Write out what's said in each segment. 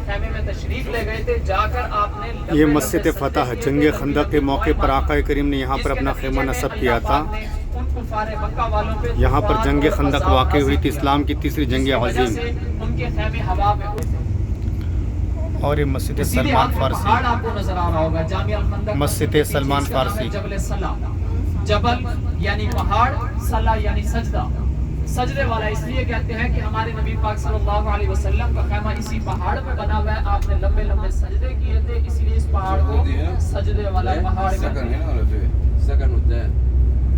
خیمے میں تشریف لے گئے تھے، جا کر آپ نے یہ مسجد فتح جنگ خندق کے موقع پر آقا کریم نے یہاں پر اپنا خیمہ نصب کیا تھا۔ یہاں پر جنگ خندق واقع ہوئی تھی، اسلام کی تیسری جنگ عظیم۔ ان کے خیمے ہوا میں اڑے تھے۔ اور یہ مسجد سلمان فارسی، پہاڑ آپ کو نظر آ رہا ہوگا، جامع الخندق مسجد سلمان فارسی۔ جبل صلا، جبل یعنی پہاڑ، صلا یعنی سجدہ، سجدے والا اس لیے کہتے ہیں کہ ہمارے نبی پاک صلی اللہ علیہ وسلم کا خیمہ اسی پہاڑ پہ بنا ہوا ہے، آپ نے لمبے لمبے سجدے کیے تھے، اس لیے اس پہاڑ کو سجدے والا پہاڑ کہتے ہیں۔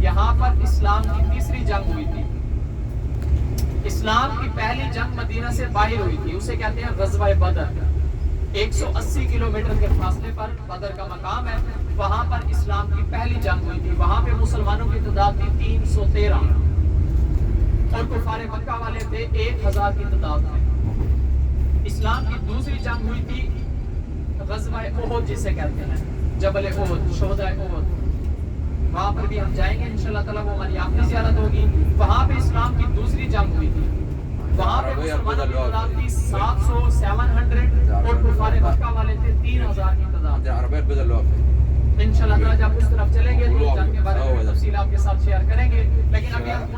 یہاں پر اسلام کی تیسری جنگ ہوئی تھی۔ اسلام کی پہلی جنگ مدینہ سے باہر ہوئی تھی، اسے کہتے ہیں غزوہ بدر۔ 180 کلومیٹر کے فاصلے پر بدر کا مقام ہے، وہاں پر اسلام کی پہلی جنگ ہوئی تھی۔ وہاں پہ مسلمانوں کی تعداد تھی 313 اور کفار مکہ والے تھے 1000 کی تعداد میں۔ اسلام کی دوسری جنگ ہوئی تھی غزوہ احد جسے کہتے ہیں، جبل احد، شہداء احد۔ وہاں پر بھی ہم جائیں گے انشاءاللہ تعالیٰ، وہ ہماری آخری زیارت ہوگی۔ وہاں پہ اسلام کی دوسری جنگ ہوئی تھی، وہاں پہ مسلمانوں کی تعداد تھی 700 اور کفار مکہ والے تھے 3000 کی تعداد۔ انشاءاللہ تعالیٰ جب اس طرف چلیں گے تو جنگ کے بارے میں تفصیل آپ کے ساتھ شیئر کریں گے، لیکن ابھی ہم جہاں پہ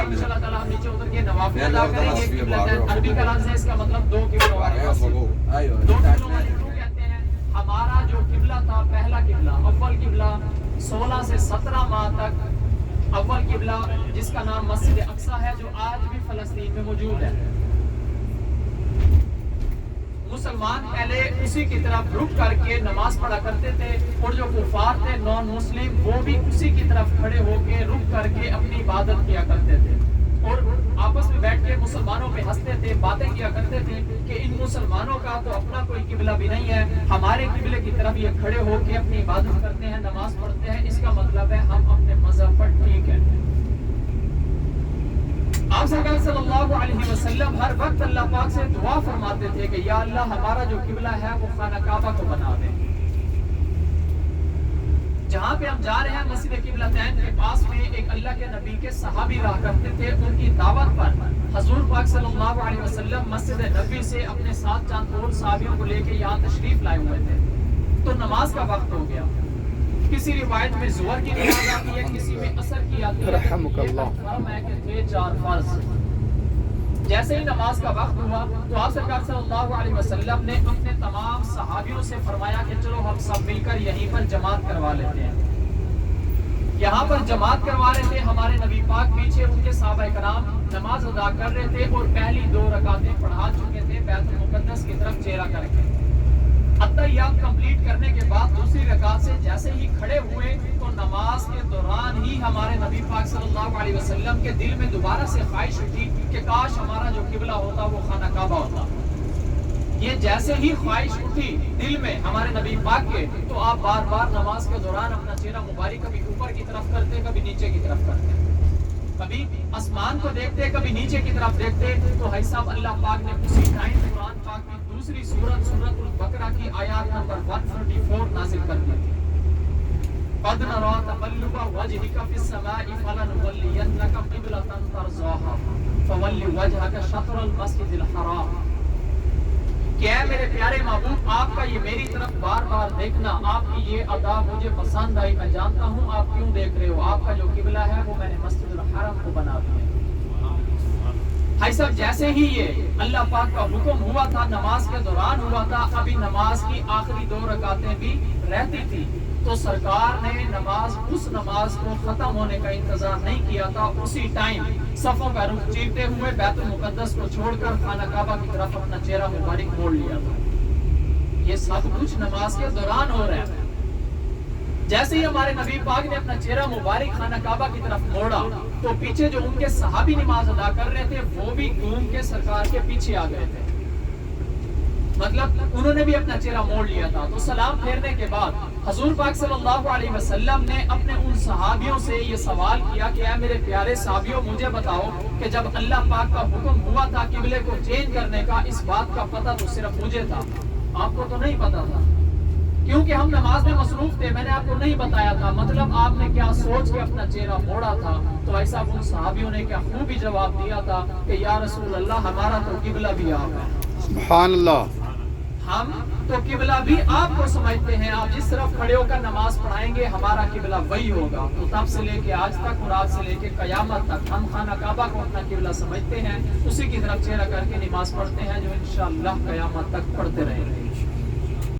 انشاءاللہ تعالیٰ ہم نیچے اتر کے نوافل ادا کریں گے۔ عربی کا لفظ ہے، اس کا مطلب 2 قبلوں والے، 2 قبلوں والے کیوں کہتے ہیں؟ ہمارا جو قبلہ تھا، پہلا قبلہ، اول قبلہ 16 سے 17 ماہ تک اول قبلہ جس کا نام مسجد اقصی ہے، جو آج بھی فلسطین میں موجود ہے، مسلمان پہلے اسی کی طرف رک کر کے نماز پڑھا کرتے تھے، اور جو کفار تھے نان مسلم وہ بھی اسی کی طرف کھڑے ہو کے رک کر کے اپنی عبادت کیا کرتے تھے، اور آپس میں بیٹھ کے مسلمانوں پہ ہنستے تھے، باتیں کیا کرتے تھے کہ ان مسلمانوں کا تو اپنا کوئی قبلہ بھی نہیں ہے، ہمارے قبلے کی طرف یہ کھڑے ہو کے اپنی عبادت کرتے ہیں، نماز پڑھتے ہیں، اس کا مطلب ہے ہم اپنے مذہب پر ٹھیک ہیں۔ آپ سرکار صلی اللہ علیہ وسلم ہر وقت اللہ پاک سے دعا فرماتے تھے کہ یا اللہ ہمارا جو قبلہ ہے وہ خانہ کعبہ کو بنا دے۔ جہاں پہ ہم جا رہے ہیں مسجد قبلتین کے پاس میں ایک اللہ کے نبی کے صحابی رہا کرتے تھے، ان کی دعوت پر حضور پاک صلی اللہ علیہ وسلم مسجد نبی سے اپنے ساتھ چند اور صحابیوں کو لے کے یہاں تشریف لائے ہوئے تھے، تو نماز کا وقت ہو گیا۔ کسی روایت میں ظہر کی نماز آتی ہے، کسی میں عصر کی آتی ہے، رحمک اللہ۔ چار فرض۔ جیسے ہی نماز کا وقت ہوا تو آپ سرکار صلی اللہ علیہ وسلم نے اپنے تمام صحابیوں سے فرمایا کہ چلو ہم سب مل کر یہیں پر جماعت کروا لیتے ہیں۔ یہاں پر جماعت کروا رہے تھے، ہمارے نبی پاک پیچھے ان کے صحابہ کرام نماز ادا کر رہے تھے، اور پہلی 2 رکعتیں پڑھا چکے تھے بیت المقدس کی طرف چہرہ کر کے۔ اتحیات کمپلیٹ کرنے کے بعد دوسری رکعت سے جیسے ہی کھڑے ہوئے تو نماز کے دوران ہی ہمارے نبی پاک صلی اللہ علیہ وسلم کے دل میں دوبارہ سے خواہش اٹھی کہ کاش ہمارا جو قبلہ ہوتا وہ خانہ کعبہ ہوتا۔ یہ جیسے ہی خواہش اٹھی دل میں ہمارے نبی پاک کے، تو آپ بار بار نماز کے دوران اپنا چہرہ مبارک کبھی اوپر کی طرف کرتے، کبھی نیچے کی طرف کرتے، کبھی آسمان کو دیکھتے، کبھی نیچے کی طرف دیکھتے۔ تو بھائی صاحب اللہ پاک نے اسی ٹائم قرآن پاک کی دوسری سورت البقرہ کی آیات نمبر 144 نازل کر دی تھی۔ قد نرى تقلب وجهك في السماء فلنولينك قبلة ترضاها فول وجهك شطر المسجد الحرام۔ کہ اے میرے پیارے محبوب، آپ کا یہ میری طرف بار بار دیکھنا، آپ کی یہ ادا مجھے پسند آئی، میں جانتا ہوں آپ کیوں دیکھ رہے ہو، آپ کا جو قبلہ ہے وہ میں نے مسجد الحرام کو بنا دیا۔ بھائی صاحب جیسے ہی یہ اللہ پاک کا حکم ہوا تھا، نماز کے دوران ہوا تھا، ابھی نماز کی آخری 2 رکعتیں بھی رہتی تھی، تو سرکار نے اس نماز کو ختم ہونے کا انتظار نہیں کیا تھا، اسی ٹائم صفوں کا رخ چیرتے ہوئے بیت المقدس کو چھوڑ کر خانہ کعبہ کی طرف اپنا چہرہ مبارک موڑ لیا تھا۔ یہ سب کچھ نماز کے دوران ہو رہا ہے۔ جیسے ہی ہمارے نبی پاک نے اپنا چہرہ مبارک خانہ کعبہ کی طرف موڑا تو پیچھے جو ان کے صحابی نماز ادا کر رہے تھے وہ بھی گھوم کے سرکار کے پیچھے آ گئے تھے، مطلب انہوں نے بھی اپنا چہرہ موڑ لیا تھا۔ تو سلام پھیرنے کے بعد حضور پاک صلی اللہ علیہ وسلم نے اپنے ان صحابیوں سے یہ سوال کیا کہ اے میرے پیارے صحابیوں، مجھے بتاؤ کہ جب اللہ پاک کا حکم ہوا تھا قبلے کو چینج کرنے کا، اس بات کا پتہ تو صرف مجھے تھا، آپ کو تو نہیں پتا تھا، کیونکہ ہم نماز میں مصروف تھے. میں نے آپ کو نہیں بتایا تھا مطلب آپ نے کیا سوچ کے اپنا چہرہ موڑا تھا. تو ایسا ان صحابیوں نے کیا خوبی جواب دیا تھا کہ یا رسول اللہ ہمارا تو قبلہ بھی آپ ہے. سبحان اللہ. ہم تو قبلہ بھی آپ کو سمجھتے ہیں. آپ جس طرف کھڑے ہو کر نماز پڑھائیں گے ہمارا قبلہ وہی ہوگا. تو تب سے لے کے آج تک اور آج سے لے کے قیامت تک ہم خانہ کعبہ کو اپنا قبلہ سمجھتے ہیں, اسی کی طرف چہرہ کر کے نماز پڑھتے ہیں جو انشاءاللہ قیامت تک پڑھتے رہیں گے.